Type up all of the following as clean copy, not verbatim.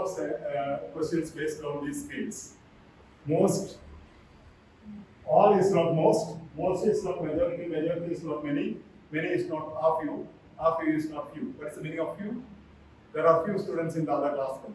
of questions based on these scales. Most, all is not most is not majority, majority is not many, many is not half few is not few. What is the meaning of few? There are few students in the other classroom.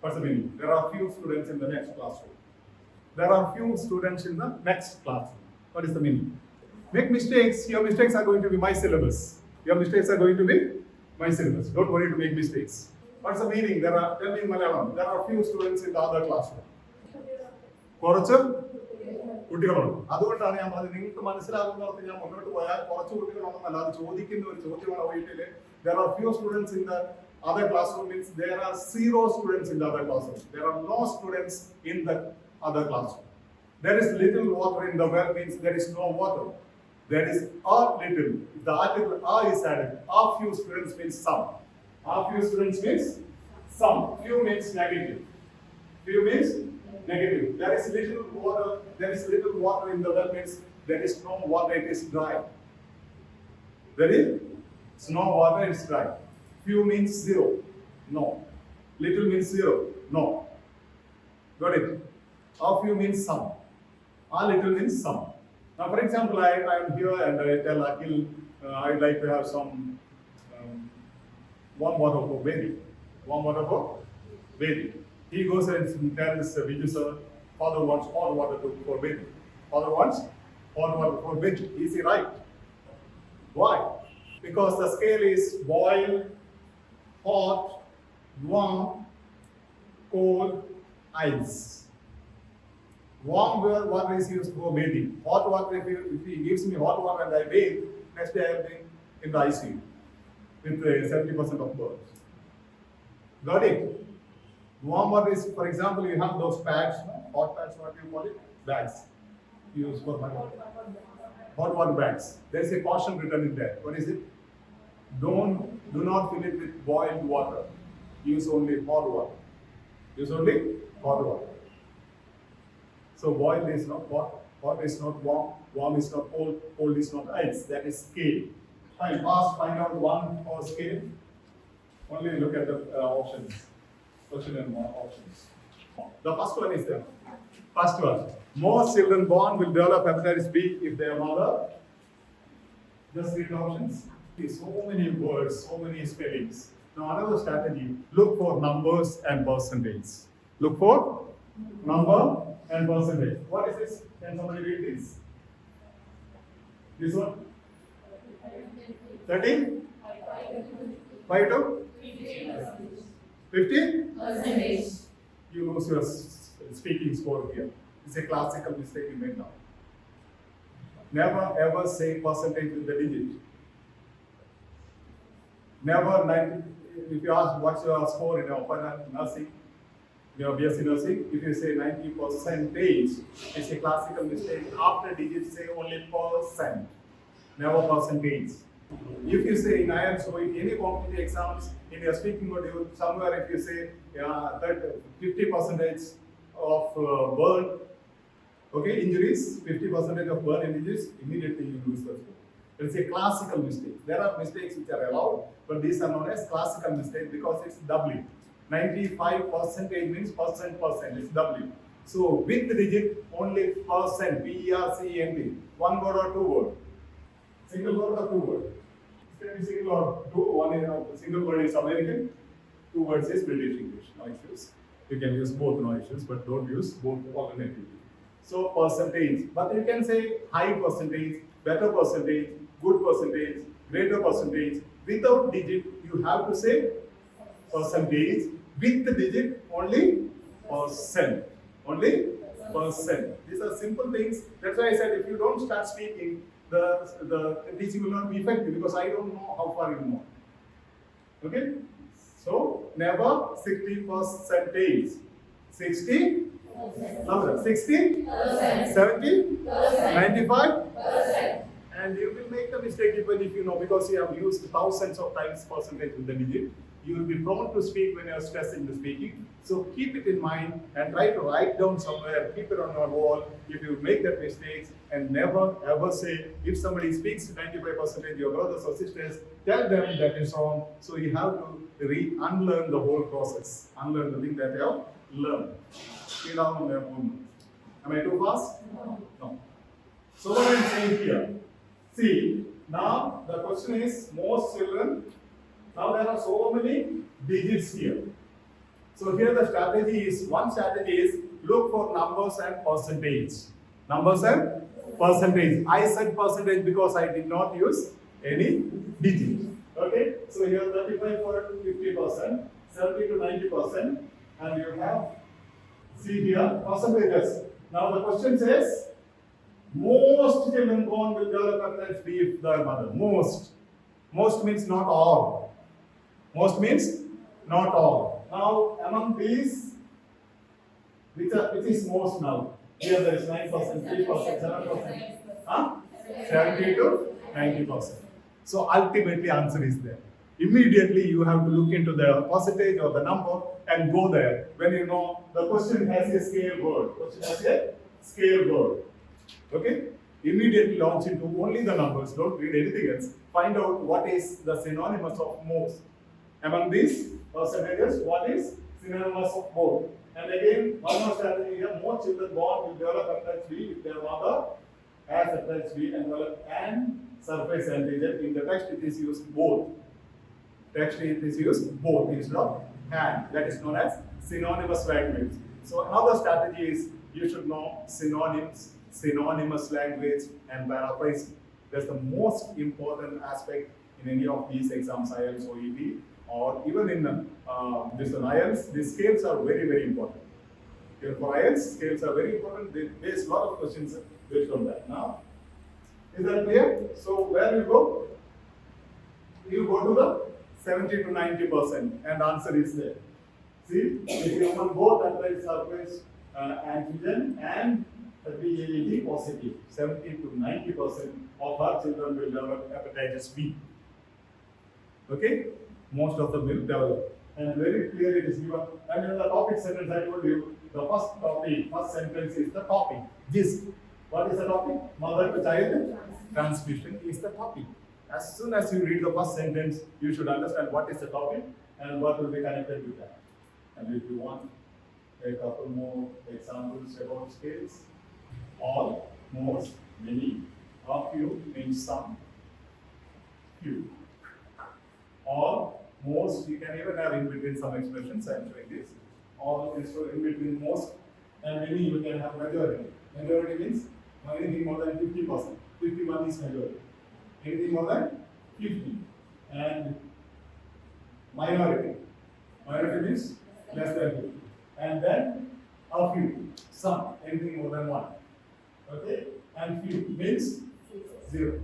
What's the meaning? There are few students in the next classroom. There are few students in the next classroom. What is the meaning? Make mistakes, your mistakes are going to be my syllabus. Your mistakes are going to be my syllabus. Don't worry to make mistakes. What's the meaning? Tell me in Malayalam, there are few students in the other classroom. കുറച്ച് കുട്ടികളുണ്ട്. അതുകൊണ്ടാണ് ഞാൻ പറഞ്ഞത് നിങ്ങൾക്ക് മനസ്സിലാകുന്നവർക്ക് ഞാൻ മുന്നോട്ട് പോയാൽ കുറച്ച് കുട്ടികളുണ്ടെന്നല്ല അത് ചോദിക്കുന്ന ഒരു ചോദ്യമാണ് വീട്ടില്. There are few students in the other classroom means there are zero students in the other classroom. There are no students in the other classroom. There is little water in the well means there is no water. There is a little. The article a is added. A few students means some. A few students means some. Few means negative. Few means negative. There is little water. There is little water in the well means there is no water. It is dry. There is no water. It is dry. Few means zero. No. Little means zero. No. Got it? A few means some. A little means some. Now, for example, I am here and I tell Akhil, I'd like to have some warm water for bathing. Warm water for bathing. He goes and tells Viju sir, father wants hot water for bathing. Father wants hot water for bathing. Is he right? Why? Because the scale is boil, hot, warm, cold, ice. Warm water is used for bathing. Hot water, if he gives me hot water and I bathe, next day I will be in the ICU with 70% of birds. Got it? Warm water is, for example, you have those pads, no? Hot pads, what do you call it? Bags. Use for hot water bags. There is a caution written in there. What is it? Do not fill it with boiled water. Use only hot water. Use only hot water. So boiled is not hot, hot is not warm, warm is not cold, cold is not ice. That is scale. Fine, find out one for scale. Only look at the options. Question and options. The first one is there. First one. Most children born will develop hepatitis B if their mother. Just read the options. So many words, so many spellings. Now another strategy. Look for numbers and percentage. Look for number and percentage. What is this? Can somebody read this? This one? 30? 5 to? 50? Percentage. You lose your speaking score here. It's a classical mistake you make now. Never ever say percentage with the digit. Never 90. If you ask what's your score in your nursing, your BSc nursing, if you say 90%, it's a classical mistake. After digits, say only percent, never percentage. If you say in IELTS or in any competitive exams, in your speaking module, somewhere if you say that 50% of burn, okay, injuries, 50% of burn injuries, immediately you lose the score. It's a classical mistake. There are mistakes which are allowed, but these are known as classical mistakes because it's doubling. 95% means percent, it's W. So with the digit only percent, P-E-R-C-E-N-T. One word or two word? Single word or two word? It can be single or two. One is single word is American, two words is British English. No issues. You can use both, no issues, but don't use both alternatively. So percentage, but you can say high percentage, better percentage, good percentage, greater percentage. Without digit, you have to say percentage. With the digit, only percent. Only percent. These are simple things. That's why I said if you don't start speaking, the teaching will not be effective because I don't know how far you know. Okay? So never 60%. 60? 60? 70? 95? And you will make the mistake even if you know because you have used thousands of times percentage with the digit. you will be prone to speak when you are stressing the speaking. So keep it in mind and try to write down somewhere, keep it on your wall if you make that mistakes, and never ever say, if somebody speaks 95%, your brothers or sisters, tell them that is wrong. So you have to unlearn the whole process, unlearn the thing that you have learned. Am I too fast? No. So what I am saying here, see, now the question is, most children, now there are so many digits here. So here the strategy is, one strategy is, look for numbers and percentage. Numbers and percentage. I said percentage because I did not use any digit. Okay, so here 35 for 50%, 70 to 90%, and you have, see here, percentages. Now the question says, most children born will develop hepatitis B if their mother. Most. Most means not all. Most means not all. Now among these, which is most now? Here there is 9%, 3%, 7%. Huh? 70 to 90%. So ultimately answer is there. Immediately you have to look into the percentage or the number and go there. When you know the question has a scale word. Question has a scale word. Okay? Immediately launch into only the numbers. Don't read anything else. Find out what is the synonymous of most. Among these percentages, what is synonymous of both? And again, one more strategy here. Most children born will develop hepatitis B if their mother has hepatitis B and develop an surface antigen. In the text, it is used both. Text, it is used both instead of and. That is known as synonymous language. So another strategy is, you should know synonyms, synonymous language, and paraphrasing. That's the most important aspect in any of these exams, IELTS, OET, or even in this IELTS. The scales are very, very important. Here for IELTS, scales are very important. They base a lot of questions based on that. Now, is that clear? So where you go? You go to the 70 to 90%, and answer is there. See, if you have both hepatitis surface antigen and BAET positive, 70 to 90% of our children will develop hepatitis B. Okay? Most of them will develop. And very clearly it is given. And in the topic sentence, I told you, the first topic, first sentence is the topic. This. What is the topic? Mother to child transmission is the topic. As soon as you read the first sentence, you should understand what is the topic and what will be connected with that. And if you want a couple more examples about scales, all, most, many, a few means some, few. All, most, you can even have in between some expressions. I am showing this. All is in between most, and many you can have majority. Majority means anything more than 50%. 51 is majority. Anything more than 50. And minority. Minority means less than 50. And then a few. Some. Anything more than 1. Okay? And few means 0.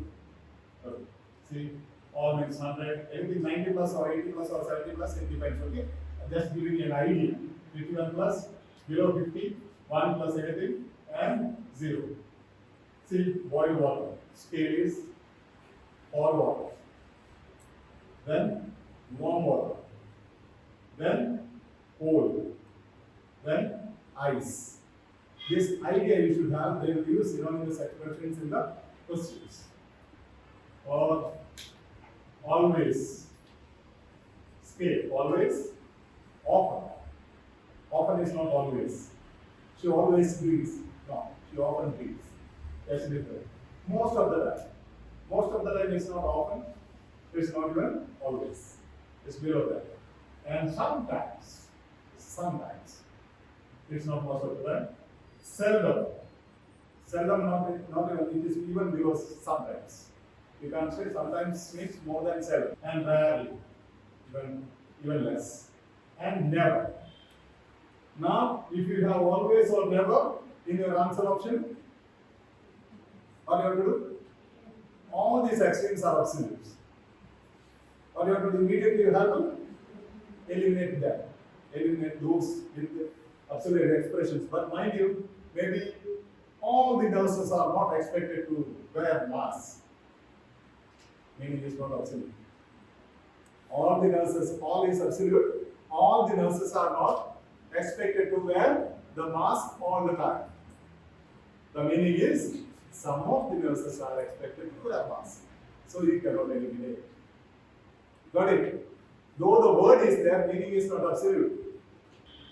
Okay. See, all means 100. Anything 90 plus or 80 plus or 70 plus, it depends. Okay? Just giving you an idea. 51 plus, below 50, 1 plus anything, and 0. See, boiled water. Scale is hot water. Then warm water. Then cold. Then ice. This idea you should have. They will use synonymous expressions in the questions. Or always. Scale. Always. Often. Often is not always. She always breathes. No, she often breathes. That's different. Most of the time. Most of the time is not often. It's not even always. It's below that. And sometimes, it's not most of the time. Seldom. Seldom, not even, it is even below sometimes. You can say sometimes means more than seldom. And rarely, even less. And never. Now, if you have always or never in your answer option, what you have to do? All these extremes are absolutes. What you have to do immediately, you have to eliminate them. Eliminate those with absolute expressions. But mind you, maybe all the nurses are not expected to wear masks. Meaning is not absolute. All the nurses, all is absolute. All the nurses are not expected to wear the mask all the time. The meaning is some of the nurses are expected to wear mask. So you cannot eliminate. Got it? Though the word is there, meaning is not absolute.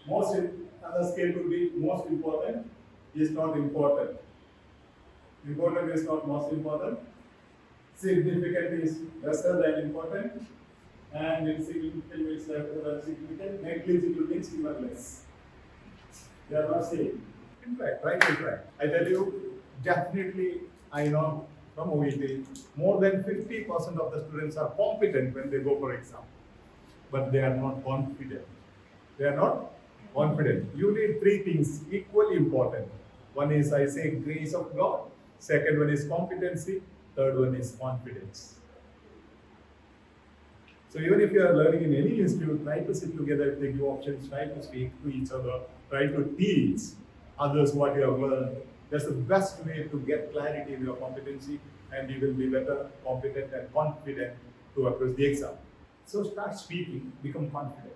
Most other scale could be most important is not important. Important is not most important. Significant is lesser than important. And insignificant means lesser than significant. Negligible means even less. They are not same. In fact, right? In fact, I tell you, definitely, I know from OET, more than 50% of the students are competent when they go for exam, but they are not confident. They are not confident. You need three things equally important. One is, I say, grace of God. Second one is competency. Third one is confidence. So even if you are learning in any institute, try to sit together, if they give options, try to speak to each other, try to teach others what you have learned. That's the best way to get clarity in your competency, and you will be better, competent and confident to approach the exam. So start speaking, become confident.